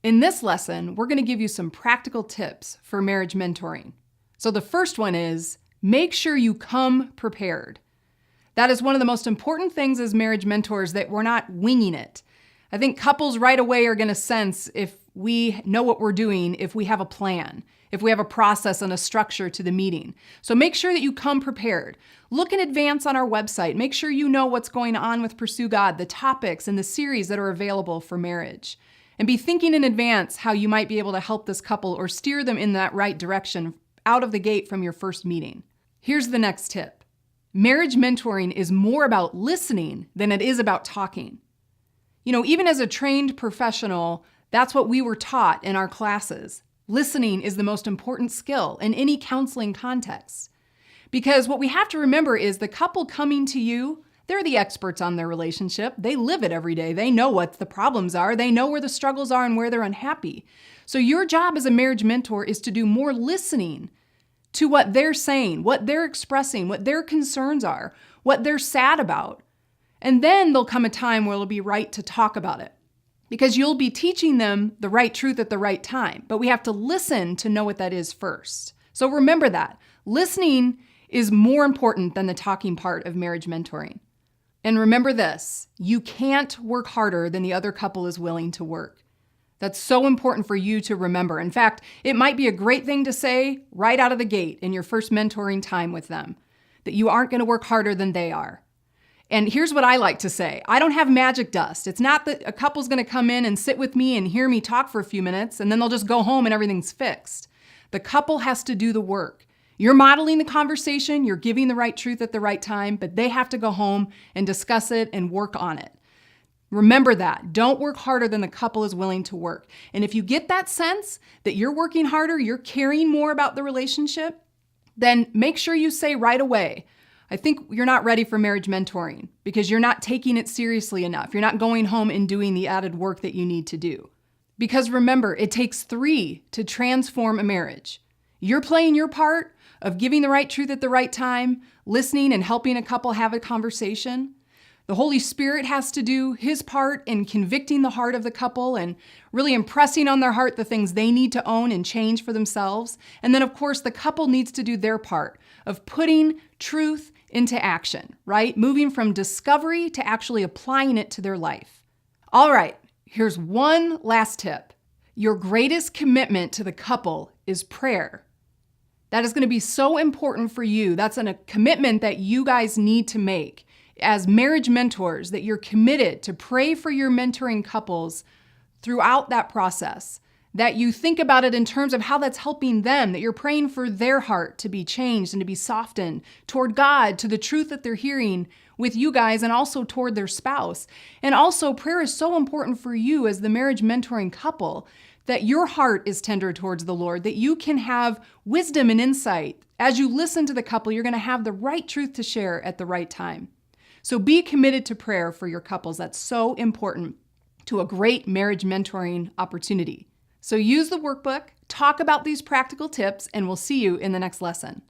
In this lesson, we're going to give you some practical tips for marriage mentoring. So the first one is, make sure you come prepared. That is one of the most important things as marriage mentors, that we're not winging it. I think couples right away are going to sense if we know what we're doing, if we have a plan, if we have a process and a structure to the meeting. So make sure that you come prepared. Look in advance on our website. Make sure you know what's going on with Pursue God, the topics and the series that are available for marriage. And be thinking in advance how you might be able to help this couple or steer them in that right direction out of the gate from your first meeting. Here's the next tip. Marriage mentoring is more about listening than it is about talking. You know, even as a trained professional, that's what we were taught in our classes. Listening is the most important skill in any counseling context. Because what we have to remember is the couple coming to you, they're the experts on their relationship. They live it every day. They know what the problems are. They know where the struggles are and where they're unhappy. So your job as a marriage mentor is to do more listening to what they're saying, what they're expressing, what their concerns are, what they're sad about. And then there'll come a time where it'll be right to talk about it, because you'll be teaching them the right truth at the right time. But we have to listen to know what that is first. So remember that. Listening is more important than the talking part of marriage mentoring. And remember this, you can't work harder than the other couple is willing to work. That's so important for you to remember. In fact, it might be a great thing to say right out of the gate in your first mentoring time with them, that you aren't going to work harder than they are. And here's what I like to say. I don't have magic dust. It's not that a couple's going to come in and sit with me and hear me talk for a few minutes and then they'll just go home and everything's fixed. The couple has to do the work. You're modeling the conversation, you're giving the right truth at the right time, but they have to go home and discuss it and work on it. Remember that. Don't work harder than the couple is willing to work. And if you get that sense that you're working harder, you're caring more about the relationship, then make sure you say right away, I think you're not ready for marriage mentoring because you're not taking it seriously enough. You're not going home and doing the added work that you need to do. Because remember, it takes 3 to transform a marriage. You're playing your part of giving the right truth at the right time, listening and helping a couple have a conversation. The Holy Spirit has to do his part in convicting the heart of the couple and really impressing on their heart the things they need to own and change for themselves. And then, of course, the couple needs to do their part of putting truth into action, right? Moving from discovery to actually applying it to their life. All right, here's one last tip. Your greatest commitment to the couple is prayer. That is going to be so important for you. That's a commitment that you guys need to make as marriage mentors, that you're committed to pray for your mentoring couples throughout that process, that you think about it in terms of how that's helping them, that you're praying for their heart to be changed and to be softened toward God, to the truth that they're hearing with you guys, and also toward their spouse. And also, prayer is so important for you as the marriage mentoring couple, that your heart is tender towards the Lord, that you can have wisdom and insight. As you listen to the couple, you're going to have the right truth to share at the right time. So be committed to prayer for your couples. That's so important to a great marriage mentoring opportunity. So use the workbook, talk about these practical tips, and we'll see you in the next lesson.